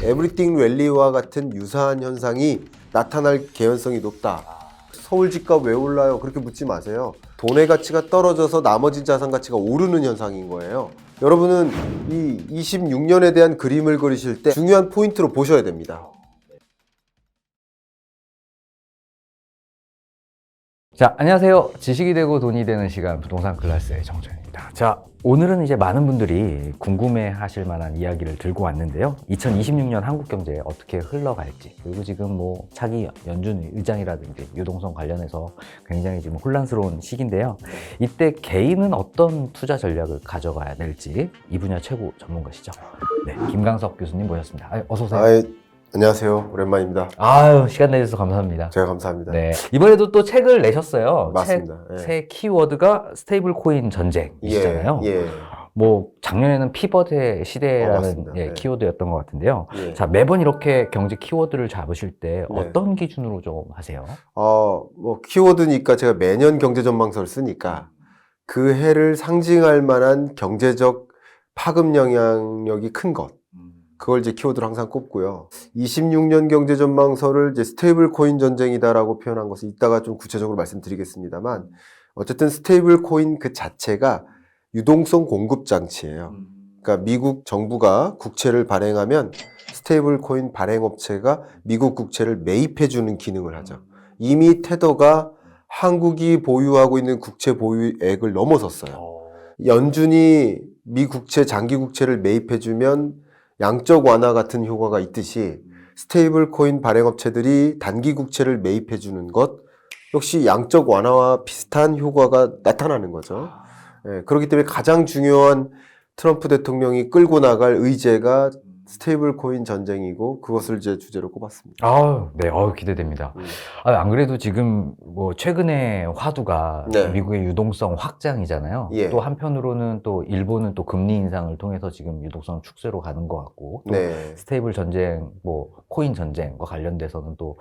에브리띵 랠리와 같은 유사한 현상이 나타날 개연성이 높다. 서울 집값 왜 올라요? 그렇게 묻지 마세요. 돈의 가치가 떨어져서 나머지 자산 가치가 오르는 현상인 거예요. 여러분은 이 26년에 대한 그림을 그리실 때 중요한 포인트로 보셔야 됩니다. 자, 안녕하세요. 지식이 되고 돈이 되는 시간 부동산 클래스의 정준입니다. 자, 오늘은 이제 많은 분들이 궁금해 하실 만한 이야기를 들고 왔는데요. 2026년 한국 경제 어떻게 흘러갈지, 그리고 지금 뭐 차기 연준 의장이라든지 유동성 관련해서 굉장히 지금 혼란스러운 시기인데요. 이때 개인은 어떤 투자 전략을 가져가야 될지 이 분야 최고 전문가시죠. 네, 김강석 교수님 모셨습니다. 어서 오세요. 안녕하세요. 오랜만입니다. 아유, 시간 내주셔서 감사합니다. 제가 감사합니다. 네. 이번에도 또 책을 내셨어요. 맞습니다. 새 키워드가 스테이블 코인 전쟁이시잖아요. 예. 뭐 작년에는 피벗의 시대라는 맞습니다. 네. 키워드였던 것 같은데요. 예. 자, 매번 이렇게 경제 키워드를 잡으실 때 네. 어떤 기준으로 좀 하세요? 뭐 키워드니까 제가 매년 경제 전망서를 쓰니까 그 해를 상징할 만한 경제적 파급 영향력이 큰 것. 그걸 이제 키워드로 항상 꼽고요. 26년 경제 전망서를 이제 스테이블 코인 전쟁이다라고 표현한 것을 이따가 좀 구체적으로 말씀드리겠습니다만, 어쨌든 스테이블 코인 그 자체가 유동성 공급 장치예요. 그러니까 미국 정부가 국채를 발행하면 스테이블 코인 발행 업체가 미국 국채를 매입해 주는 기능을 하죠. 이미 테더가 한국이 보유하고 있는 국채 보유액을 넘어섰어요. 연준이 미 국채, 장기 국채를 매입해 주면 양적 완화 같은 효과가 있듯이 스테이블 코인 발행 업체들이 단기 국채를 매입해 주는 것 역시 양적 완화와 비슷한 효과가 나타나는 거죠. 그렇기 때문에 가장 중요한 트럼프 대통령이 끌고 나갈 의제가 스테이블 코인 전쟁이고 그것을 이제 주제로 꼽았습니다. 네, 기대됩니다. 안 그래도 지금 뭐 최근에 화두가 네. 미국의 유동성 확장이잖아요. 예. 또 한편으로는 또 일본은 또 금리 인상을 통해서 지금 유동성 축소로 가는 것 같고, 또 네. 스테이블 전쟁, 뭐 코인 전쟁과 관련돼서는 또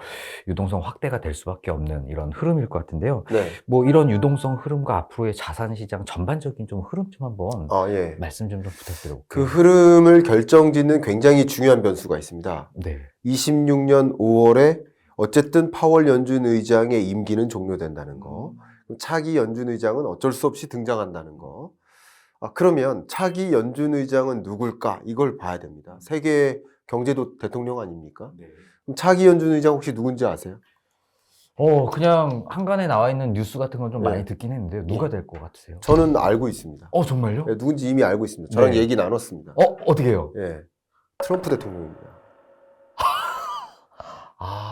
유동성 확대가 될 수밖에 없는 이런 흐름일 것 같은데요. 네. 뭐 이런 유동성 흐름과 앞으로의 자산 시장 전반적인 좀 흐름 좀 한번 예. 말씀 좀 부탁드려볼게요. 그 흐름을 결정짓는 굉장히 중요한 변수가 있습니다. 네. 26년 5월에 어쨌든 파월 연준 의장의 임기는 종료된다는 거. 차기 연준 의장은 어쩔 수 없이 등장한다는 거. 그러면 차기 연준 의장은 누굴까? 이걸 봐야 됩니다. 세계 경제도 대통령 아닙니까? 네. 그럼 차기 연준 의장 혹시 누군지 아세요? 그냥 한간에 나와 있는 뉴스 같은 건 좀 네. 많이 듣긴 했는데 누가 될 것 같으세요? 저는 알고 있습니다. 정말요? 네, 누군지 이미 알고 있습니다. 저랑 네. 얘기 나눴습니다. 어떻게 해요? 예. 트럼프 대통령입니다.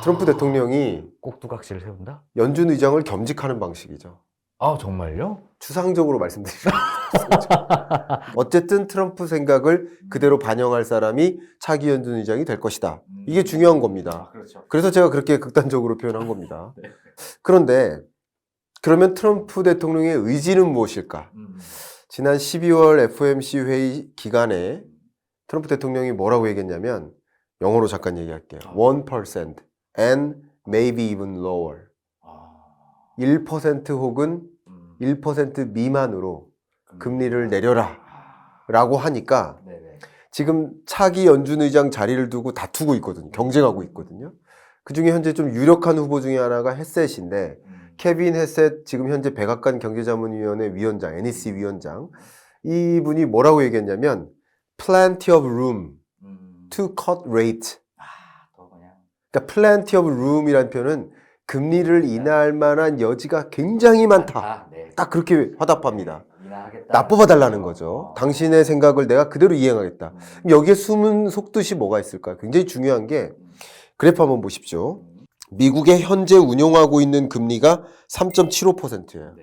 트럼프 대통령이 꼭두각시를 세운다? 연준 의장을 겸직하는 방식이죠. 정말요? 추상적으로 말씀드리면 어쨌든 트럼프 생각을 그대로 반영할 사람이 차기 연준 의장이 될 것이다. 이게 중요한 겁니다. 그렇죠. 그래서 제가 그렇게 극단적으로 표현한 겁니다. 그런데 그러면 트럼프 대통령의 의지는 무엇일까? 지난 12월 FOMC 회의 기간에 트럼프 대통령이 뭐라고 얘기했냐면, 영어로 잠깐 얘기할게요. 1% and maybe even lower. 1% 혹은 1% 미만으로 금리를 내려라 라고 하니까 지금 차기 연준 의장 자리를 두고 다투고 있거든요. 경쟁하고 있거든요. 그 중에 현재 좀 유력한 후보 중에 하나가 헤셋인데, 케빈 헤셋 지금 현재 백악관 경제자문위원회 위원장, NEC 위원장, 이분이 뭐라고 얘기했냐면 plenty of room to cut rate. 그러니까 plenty of room이라는 표현은 금리를 인하할 만한 여지가 굉장히 많다. 딱 그렇게 화답합니다. 납법해 달라는 거죠. 당신의 생각을 내가 그대로 이행하겠다. 그럼 여기에 숨은 속뜻이 뭐가 있을까요? 굉장히 중요한 게, 그래프 한번 보십시오. 미국의 현재 운용하고 있는 금리가 3.75%예요.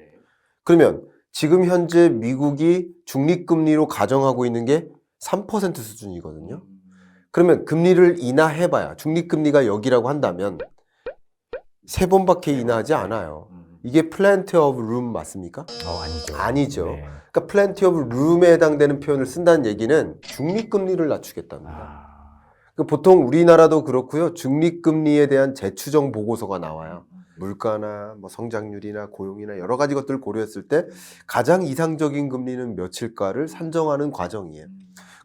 그러면 지금 현재 미국이 중립금리로 가정하고 있는 게 3% 수준이거든요. 그러면 금리를 인하해봐야, 중립금리가 여기라고 한다면 3번밖에 인하하지 않아요. 이게 plenty of room 맞습니까? 아니죠. 아니죠. 네. 그러니까 plenty of room에 해당되는 표현을 쓴다는 얘기는 중립금리를 낮추겠답니다. 보통 우리나라도 그렇고요. 중립금리에 대한 재추정 보고서가 나와요. 물가나 뭐 성장률이나 고용이나 여러 가지 것들을 고려했을 때 가장 이상적인 금리는 몇일까를 산정하는 과정이에요.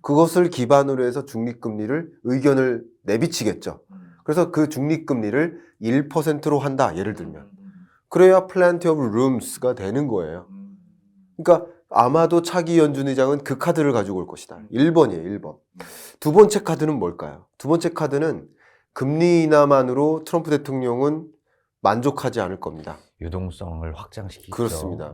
그것을 기반으로 해서 중립금리를 의견을 내비치겠죠. 그래서 그 중립금리를 1%로 한다, 예를 들면. 그래야 plenty of rooms가 되는 거예요. 그러니까 아마도 차기 연준 의장은 그 카드를 가지고 올 것이다. 1번이에요, 1번. 두 번째 카드는 뭘까요? 두 번째 카드는 금리 인하만으로 트럼프 대통령은 만족하지 않을 겁니다. 유동성을 확장시키죠. 그렇습니다.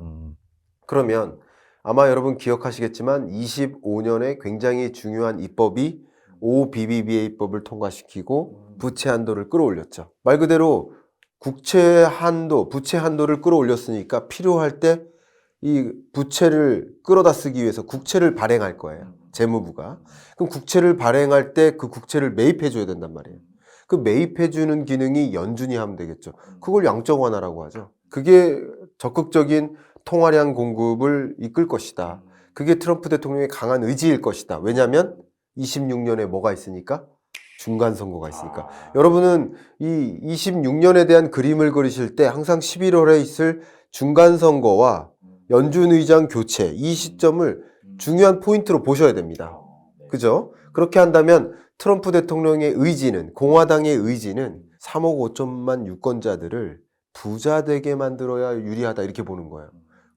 그러면 아마 여러분 기억하시겠지만 25년에 굉장히 중요한 입법이 OBBBA법을 통과시키고 부채 한도를 끌어올렸죠. 말 그대로 국채 한도, 부채 한도를 끌어올렸으니까 필요할 때 이 부채를 끌어다 쓰기 위해서 국채를 발행할 거예요. 재무부가. 그럼 국채를 발행할 때 그 국채를 매입해 줘야 된단 말이에요. 그 매입해 주는 기능이 연준이 하면 되겠죠. 그걸 양적 완화라고 하죠. 그게 적극적인 통화량 공급을 이끌 것이다. 그게 트럼프 대통령의 강한 의지일 것이다. 왜냐하면 26년에 뭐가 있으니까? 중간 선거가 있으니까. 여러분은 이 26년에 대한 그림을 그리실 때 항상 11월에 있을 중간 선거와 연준 의장 교체, 이 시점을 중요한 포인트로 보셔야 됩니다. 그죠? 그렇게 한다면 트럼프 대통령의 의지는, 공화당의 의지는 3억 5천만 유권자들을 부자 되게 만들어야 유리하다, 이렇게 보는 거예요.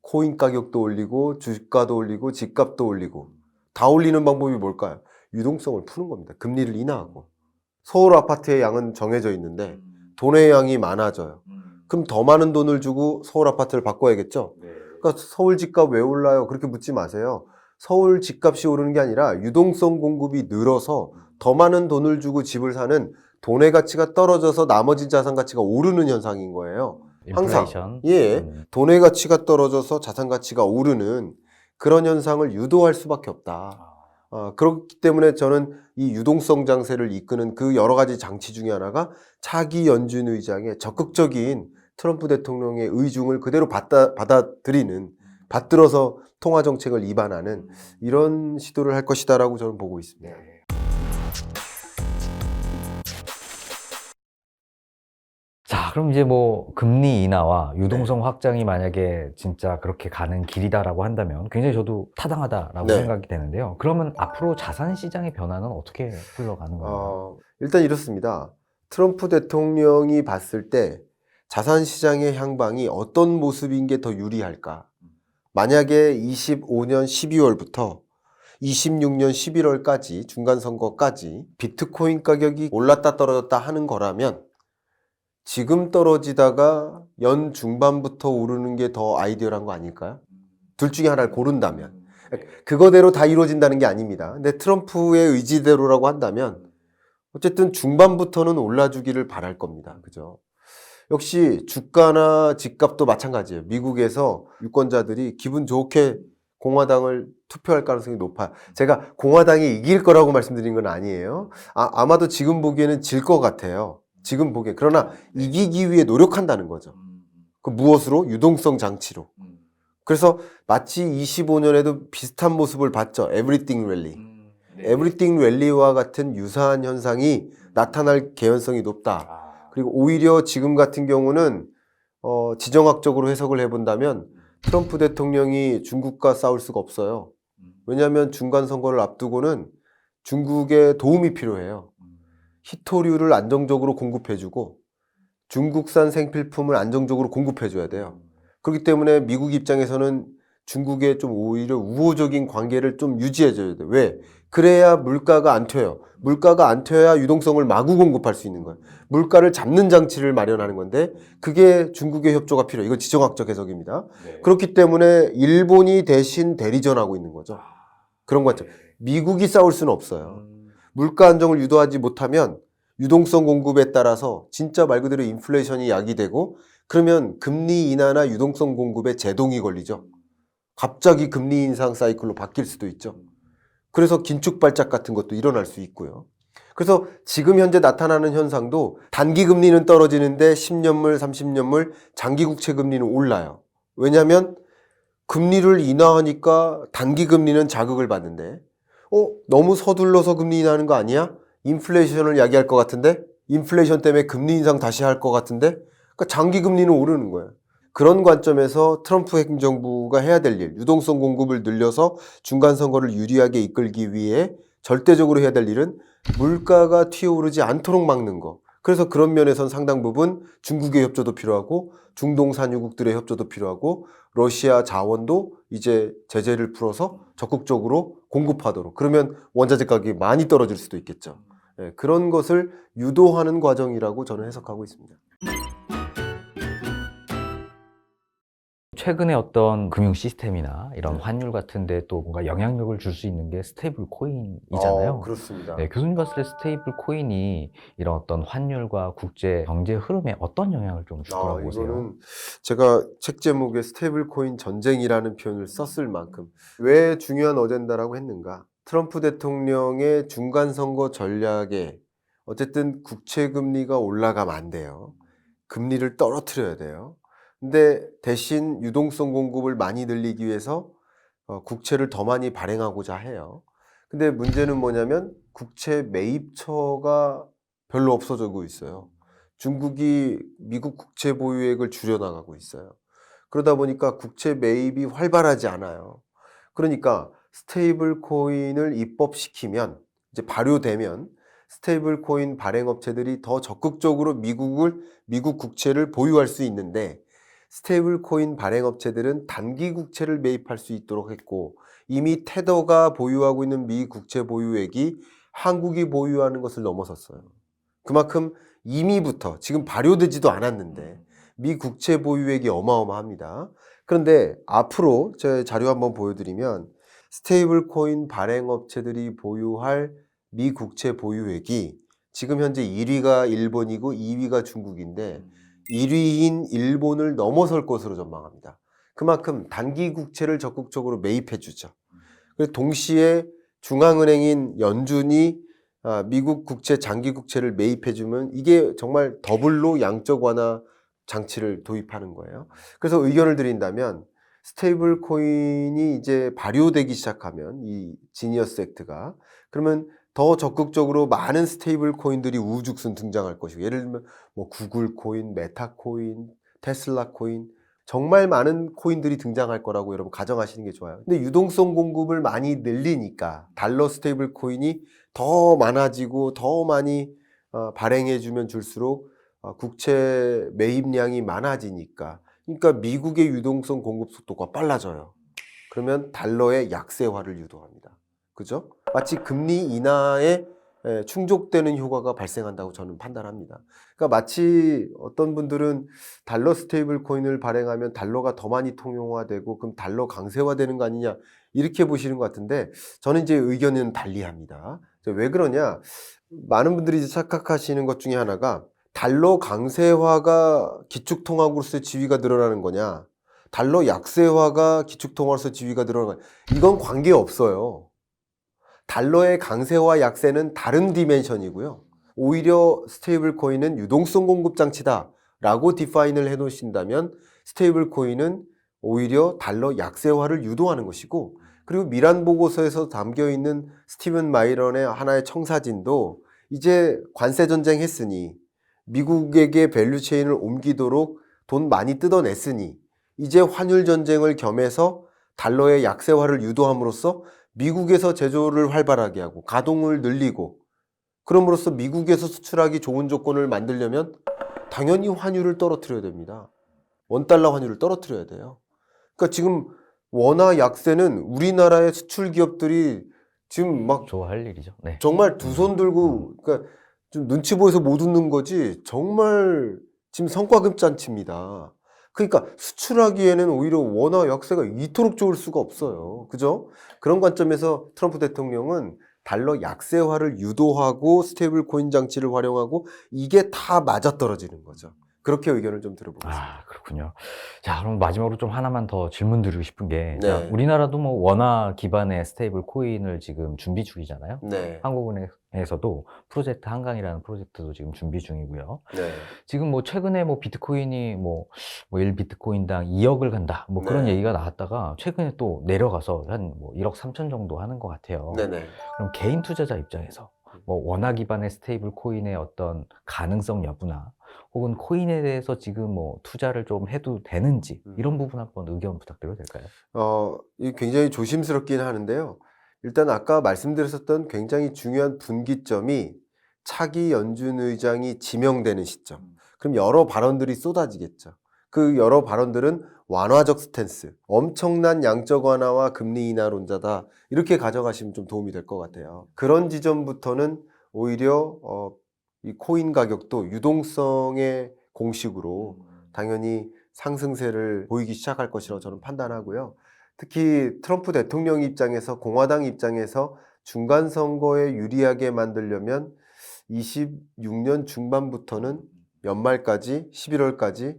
코인 가격도 올리고 주가도 올리고 집값도 올리고 다 올리는 방법이 뭘까요? 유동성을 푸는 겁니다. 금리를 인하하고. 서울 아파트의 양은 정해져 있는데 돈의 양이 많아져요. 그럼 더 많은 돈을 주고 서울 아파트를 바꿔야겠죠? 그러니까 서울 집값 왜 올라요? 그렇게 묻지 마세요. 서울 집값이 오르는 게 아니라 유동성 공급이 늘어서 더 많은 돈을 주고 집을 사는 돈의 가치가 떨어져서 나머지 자산 가치가 오르는 현상인 거예요. 항상. 인플레이션. 예. 돈의 가치가 떨어져서 자산 가치가 오르는 그런 현상을 유도할 수밖에 없다. 그렇기 때문에 저는 이 유동성 장세를 이끄는 그 여러 가지 장치 중에 하나가 차기 연준 의장의 적극적인 트럼프 대통령의 의중을 그대로 받아들이는, 받들어서 통화 정책을 입안하는 이런 시도를 할 것이다라고 저는 보고 있습니다. 자, 그럼 이제 뭐 금리 인하와 유동성 확장이 만약에 진짜 그렇게 가는 길이다라고 한다면 굉장히 저도 타당하다라고 네. 생각이 되는데요. 그러면 앞으로 자산 시장의 변화는 어떻게 흘러가는 건가요? 일단 이렇습니다. 트럼프 대통령이 봤을 때 자산 시장의 향방이 어떤 모습인 게 더 유리할까? 만약에 25년 12월부터 26년 11월까지, 중간선거까지 비트코인 가격이 올랐다 떨어졌다 하는 거라면 지금 떨어지다가 연 중반부터 오르는 게 더 아이디어란 거 아닐까요? 둘 중에 하나를 고른다면. 그거대로 다 이루어진다는 게 아닙니다. 근데 트럼프의 의지대로라고 한다면 어쨌든 중반부터는 올라주기를 바랄 겁니다. 그죠? 역시 주가나 집값도 마찬가지예요. 미국에서 유권자들이 기분 좋게 공화당을 투표할 가능성이 높아요. 제가 공화당이 이길 거라고 말씀드린 건 아니에요. 아마도 지금 보기에는 질 것 같아요. 지금 보기에. 그러나 이기기 위해 노력한다는 거죠. 그 무엇으로? 유동성 장치로. 그래서 마치 25년에도 비슷한 모습을 봤죠. Everything Rally. Everything Rally와 같은 유사한 현상이 나타날 개연성이 높다. 그리고 오히려 지금 같은 경우는 지정학적으로 해석을 해본다면 트럼프 대통령이 중국과 싸울 수가 없어요. 왜냐하면 중간 선거를 앞두고는 중국에 도움이 필요해요. 희토류를 안정적으로 공급해주고 중국산 생필품을 안정적으로 공급해줘야 돼요. 그렇기 때문에 미국 입장에서는 중국에 좀 오히려 우호적인 관계를 좀 유지해줘야 돼요. 왜? 그래야 물가가 안 튀어요. 물가가 안 튀어야 유동성을 마구 공급할 수 있는 거예요. 물가를 잡는 장치를 마련하는 건데 그게 중국의 협조가 필요해요. 이건 지정학적 해석입니다. 네. 그렇기 때문에 일본이 대신 대리전하고 있는 거죠. 그런 관점. 미국이 싸울 수는 없어요. 물가 안정을 유도하지 못하면 유동성 공급에 따라서 진짜 말 그대로 인플레이션이 야기되고 그러면 금리 인하나 유동성 공급에 제동이 걸리죠. 갑자기 금리 인상 사이클로 바뀔 수도 있죠. 그래서 긴축 발작 같은 것도 일어날 수 있고요. 그래서 지금 현재 나타나는 현상도 단기 금리는 떨어지는데 10년물, 30년물, 장기 국채 금리는 올라요. 왜냐하면 금리를 인하하니까 단기 금리는 자극을 받는데 너무 서둘러서 금리 인하하는 거 아니야? 인플레이션을 야기할 것 같은데? 인플레이션 때문에 금리 인상 다시 할 것 같은데? 그러니까 장기 금리는 오르는 거예요. 그런 관점에서 트럼프 행정부가 해야 될 일, 유동성 공급을 늘려서 중간 선거를 유리하게 이끌기 위해 절대적으로 해야 될 일은 물가가 튀어오르지 않도록 막는 거. 그래서 그런 면에선 상당 부분 중국의 협조도 필요하고 중동 산유국들의 협조도 필요하고 러시아 자원도 이제 제재를 풀어서 적극적으로 공급하도록. 그러면 원자재 가격이 많이 떨어질 수도 있겠죠. 예, 그런 것을 유도하는 과정이라고 저는 해석하고 있습니다. 최근에 어떤 금융 시스템이나 이런 환율 같은데 또 뭔가 영향력을 줄 수 있는 게 스테이블 코인이잖아요. 그렇습니다. 네, 교수님 봤을 때 스테이블 코인이 이런 어떤 환율과 국제 경제 흐름에 어떤 영향을 좀 줄 거라고 보세요? 이거는 제가 책 제목에 스테이블 코인 전쟁이라는 표현을 썼을 만큼 왜 중요한 어젠다라고 했는가? 트럼프 대통령의 중간 선거 전략에 어쨌든 국채 금리가 올라가면 안 돼요. 금리를 떨어뜨려야 돼요. 근데 대신 유동성 공급을 많이 늘리기 위해서 국채를 더 많이 발행하고자 해요. 근데 문제는 뭐냐면 국채 매입처가 별로 없어지고 있어요. 중국이 미국 국채 보유액을 줄여나가고 있어요. 그러다 보니까 국채 매입이 활발하지 않아요. 그러니까 스테이블 코인을 입법시키면, 이제 발효되면 스테이블 코인 발행 업체들이 더 적극적으로 미국 국채를 보유할 수 있는데, 스테이블 코인 발행 업체들은 단기 국채를 매입할 수 있도록 했고, 이미 테더가 보유하고 있는 미 국채 보유액이 한국이 보유하는 것을 넘어섰어요. 그만큼 이미부터 지금 발효되지도 않았는데 미 국채 보유액이 어마어마합니다. 그런데 앞으로 제 자료 한번 보여드리면 스테이블 코인 발행 업체들이 보유할 미 국채 보유액이 지금 현재 1위가 일본이고 2위가 중국인데 1위인 일본을 넘어설 것으로 전망합니다. 그만큼 단기 국채를 적극적으로 매입해 주죠. 그래서 동시에 중앙은행인 연준이 미국 국채, 장기 국채를 매입해주면 이게 정말 더블로 양적 완화 장치를 도입하는 거예요. 그래서 의견을 드린다면 스테이블 코인이 이제 발효되기 시작하면 이 지니어스 액트가 그러면 더 적극적으로 많은 스테이블 코인들이 우후죽순 등장할 것이고 예를 들면 뭐 구글 코인, 메타 코인, 테슬라 코인 정말 많은 코인들이 등장할 거라고 여러분 가정하시는 게 좋아요. 근데 유동성 공급을 많이 늘리니까 달러 스테이블 코인이 더 많아지고 더 많이 발행해주면 줄수록 국채 매입량이 많아지니까 그러니까 미국의 유동성 공급 속도가 빨라져요. 그러면 달러의 약세화를 유도합니다. 그죠? 마치 금리 인하에 충족되는 효과가 발생한다고 저는 판단합니다. 그러니까 마치 어떤 분들은 달러 스테이블 코인을 발행하면 달러가 더 많이 통용화되고 그럼 달러 강세화되는 거 아니냐 이렇게 보시는 것 같은데 저는 이제 의견은 달리합니다. 왜 그러냐? 많은 분들이 이제 착각하시는 것 중에 하나가 달러 강세화가 기축통화으로서의 지위가 늘어나는 거냐? 달러 약세화가 기축통화로서 지위가 늘어나는 거냐? 이건 관계없어요. 달러의 강세와 약세는 다른 디멘션이고요. 오히려 스테이블 코인은 유동성 공급 장치다 라고 디파인을 해 놓으신다면 스테이블 코인은 오히려 달러 약세화를 유도하는 것이고 그리고 미란 보고서에서 담겨 있는 스티븐 마이런의 하나의 청사진도 이제 관세 전쟁 했으니 미국에게 밸류 체인을 옮기도록 돈 많이 뜯어냈으니 이제 환율 전쟁을 겸해서 달러의 약세화를 유도함으로써 미국에서 제조를 활발하게 하고 가동을 늘리고 그럼으로써 미국에서 수출하기 좋은 조건을 만들려면 당연히 환율을 떨어뜨려야 됩니다. 원달러 환율을 떨어뜨려야 돼요. 그러니까 지금 원화 약세는 우리나라의 수출 기업들이 지금 막 좋아할 일이죠. 네. 정말 두 손 들고 그러니까 좀 눈치 보여서 못 웃는 거지 정말 지금 성과급잔치입니다. 그러니까 수출하기에는 오히려 원화 약세가 이토록 좋을 수가 없어요. 그죠? 그런 관점에서 트럼프 대통령은 달러 약세화를 유도하고 스테이블 코인 장치를 활용하고 이게 다 맞아떨어지는 거죠. 그렇게 의견을 좀 들어보겠습니다. 그렇군요. 자, 그럼 마지막으로 좀 하나만 더 질문 드리고 싶은 게, 네. 자, 우리나라도 뭐 원화 기반의 스테이블 코인을 지금 준비 중이잖아요. 네. 한국은행에서도 프로젝트 한강이라는 프로젝트도 지금 준비 중이고요. 네. 지금 뭐 최근에 뭐 비트코인이 뭐 1비트코인당 2억을 간다. 뭐 그런 네. 얘기가 나왔다가 최근에 또 내려가서 한 뭐 1억 3천 정도 하는 것 같아요. 네네. 그럼 개인 투자자 입장에서 뭐 원화 기반의 스테이블 코인의 어떤 가능성 여부나 혹은 코인에 대해서 지금 뭐 투자를 좀 해도 되는지 이런 부분 한번 의견 부탁드려도 될까요? 이게 굉장히 조심스럽긴 하는데요. 일단 아까 말씀드렸었던 굉장히 중요한 분기점이 차기 연준 의장이 지명되는 시점. 그럼 여러 발언들이 쏟아지겠죠. 그 여러 발언들은 완화적 스탠스, 엄청난 양적 완화와 금리 인하론자다. 이렇게 가져가시면 좀 도움이 될 것 같아요. 그런 지점부터는 오히려 이 코인 가격도 유동성의 공식으로 당연히 상승세를 보이기 시작할 것이라고 저는 판단하고요. 특히 트럼프 대통령 입장에서, 공화당 입장에서 중간 선거에 유리하게 만들려면 26년 중반부터는 연말까지 11월까지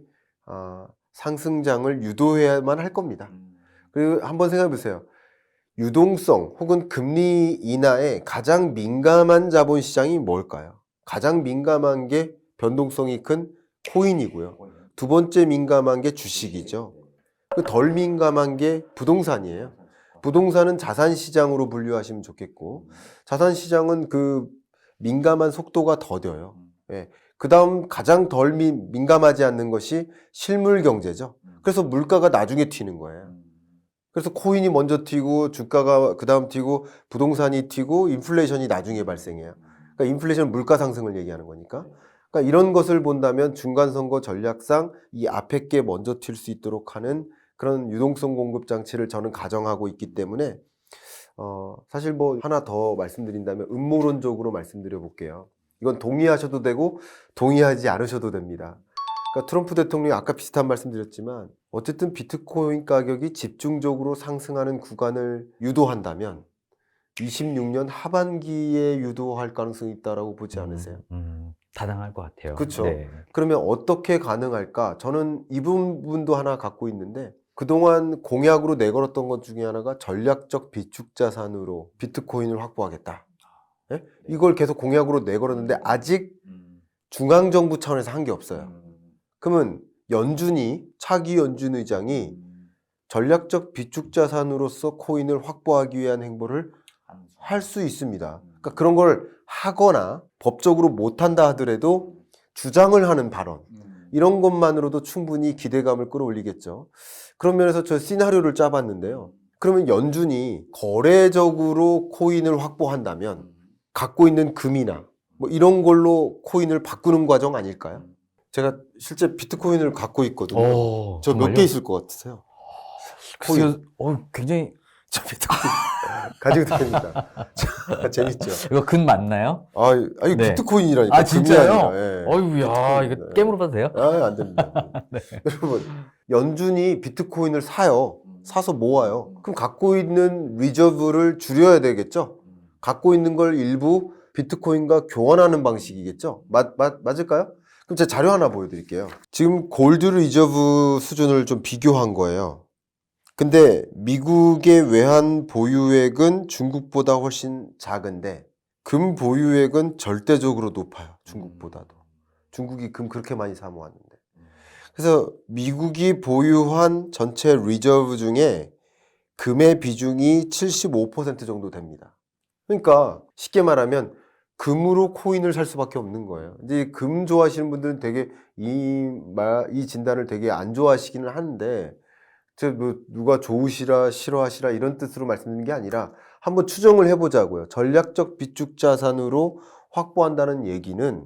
상승장을 유도해야만 할 겁니다. 그리고 한번 생각해 보세요. 유동성 혹은 금리 인하에 가장 민감한 자본시장이 뭘까요? 가장 민감한 게 변동성이 큰 코인이고요. 두 번째 민감한 게 주식이죠. 덜 민감한 게 부동산이에요. 부동산은 자산시장으로 분류하시면 좋겠고, 자산시장은 그 민감한 속도가 더뎌요. 예. 그 다음 가장 덜 민감하지 않는 것이 실물 경제죠. 그래서 물가가 나중에 튀는 거예요. 그래서 코인이 먼저 튀고, 주가가 그 다음 튀고, 부동산이 튀고, 인플레이션이 나중에 발생해요. 그러니까 인플레이션은 물가 상승을 얘기하는 거니까. 그러니까 이런 것을 본다면 중간선거 전략상 이 앞에 게 먼저 튈 수 있도록 하는 그런 유동성 공급 장치를 저는 가정하고 있기 때문에 사실 뭐 하나 더 말씀드린다면 음모론적으로 말씀드려 볼게요. 이건 동의하셔도 되고 동의하지 않으셔도 됩니다. 그러니까 트럼프 대통령이 아까 비슷한 말씀드렸지만 어쨌든 비트코인 가격이 집중적으로 상승하는 구간을 유도한다면 26년 하반기에 유도할 가능성이 있다라고 보지 않으세요? 타당할 것 같아요. 그렇죠. 네. 그러면 어떻게 가능할까? 저는 이 부분도 하나 갖고 있는데 그동안 공약으로 내걸었던 것 중에 하나가 전략적 비축 자산으로 비트코인을 확보하겠다. 예? 이걸 계속 공약으로 내걸었는데 아직 중앙정부 차원에서 한 게 없어요. 그러면 차기 연준 의장이 전략적 비축 자산으로서 코인을 확보하기 위한 행보를 할 수 있습니다. 그러니까 그런 걸 하거나 법적으로 못한다 하더라도 주장을 하는 발언, 이런 것만으로도 충분히 기대감을 끌어올리겠죠. 그런 면에서 저 시나리오를 짜봤는데요. 그러면 연준이 거래적으로 코인을 확보한다면 갖고 있는 금이나 뭐 이런 걸로 코인을 바꾸는 과정 아닐까요? 제가 실제 비트코인을 갖고 있거든요. 저 몇 개 있을 것 같으세요? 글쎄요, 굉장히 저 비트코인 가지고 다닙니다. 재밌죠? 이거 근 맞나요? 아니 네. 비트코인이라니까. 아 진짜요? 예. 어이구야, 이거 비트코인, 깨물어 봐도 돼요? 안 됩니다. 네. 여러분, 연준이 비트코인을 사요. 사서 모아요. 그럼 갖고 있는 리저브를 줄여야 되겠죠? 갖고 있는 걸 일부 비트코인과 교환하는 방식이겠죠? 맞을까요? 그럼 제가 자료 하나 보여드릴게요. 지금 골드 리저브 수준을 좀 비교한 거예요. 근데 미국의 외환 보유액은 중국보다 훨씬 작은데 금 보유액은 절대적으로 높아요. 중국보다도. 중국이 금 그렇게 많이 사모았는데. 그래서 미국이 보유한 전체 리저브 중에 금의 비중이 75% 정도 됩니다. 그러니까 쉽게 말하면 금으로 코인을 살 수밖에 없는 거예요. 이제 금 좋아하시는 분들은 되게 이 진단을 되게 안 좋아하시기는 하는데 뭐 누가 좋으시라 싫어하시라 이런 뜻으로 말씀드리는 게 아니라 한번 추정을 해보자고요. 전략적 비축 자산으로 확보한다는 얘기는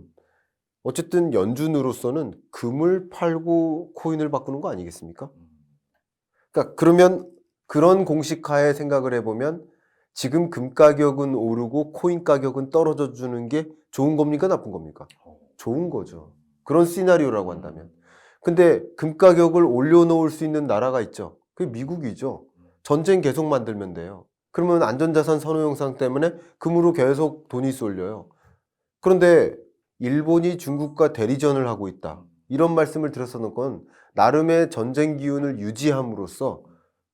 어쨌든 연준으로서는 금을 팔고 코인을 바꾸는 거 아니겠습니까? 그러니까 그러면 그런 공식하에 생각을 해보면 지금 금 가격은 오르고 코인 가격은 떨어져 주는 게 좋은 겁니까? 나쁜 겁니까? 좋은 거죠. 그런 시나리오라고 한다면. 근데 금 가격을 올려놓을 수 있는 나라가 있죠. 그게 미국이죠. 전쟁 계속 만들면 돼요. 그러면 안전자산 선호 영상 때문에 금으로 계속 돈이 쏠려요. 그런데 일본이 중국과 대리전을 하고 있다. 이런 말씀을 드렸었는 건 나름의 전쟁 기운을 유지함으로써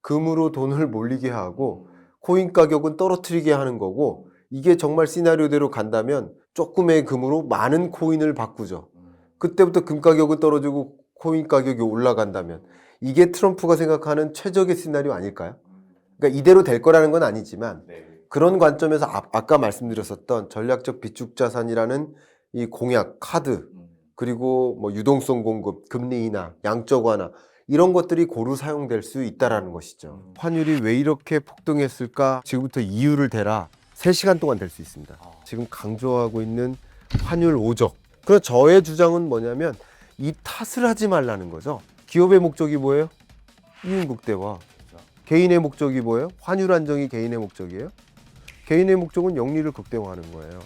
금으로 돈을 몰리게 하고 코인 가격은 떨어뜨리게 하는 거고 이게 정말 시나리오대로 간다면 조금의 금으로 많은 코인을 바꾸죠. 그때부터 금 가격은 떨어지고 코인 가격이 올라간다면 이게 트럼프가 생각하는 최적의 시나리오 아닐까요? 그러니까 이대로 될 거라는 건 아니지만 그런 관점에서 아까 말씀드렸었던 전략적 비축 자산이라는 이 공약, 카드, 그리고 뭐 유동성 공급, 금리 인하, 양적 완화 이런 것들이 고루 사용될 수 있다라는 것이죠. 환율이 왜 이렇게 폭등했을까? 지금부터 이유를 대라 3시간 동안 될 수 있습니다. 지금 강조하고 있는 환율 오적. 그래서 저의 주장은 뭐냐면 이 탓을 하지 말라는 거죠. 기업의 목적이 뭐예요? 이윤 극대화. 개인의 목적이 뭐예요? 환율 안정이 개인의 목적이에요? 개인의 목적은 영리를 극대화하는 거예요.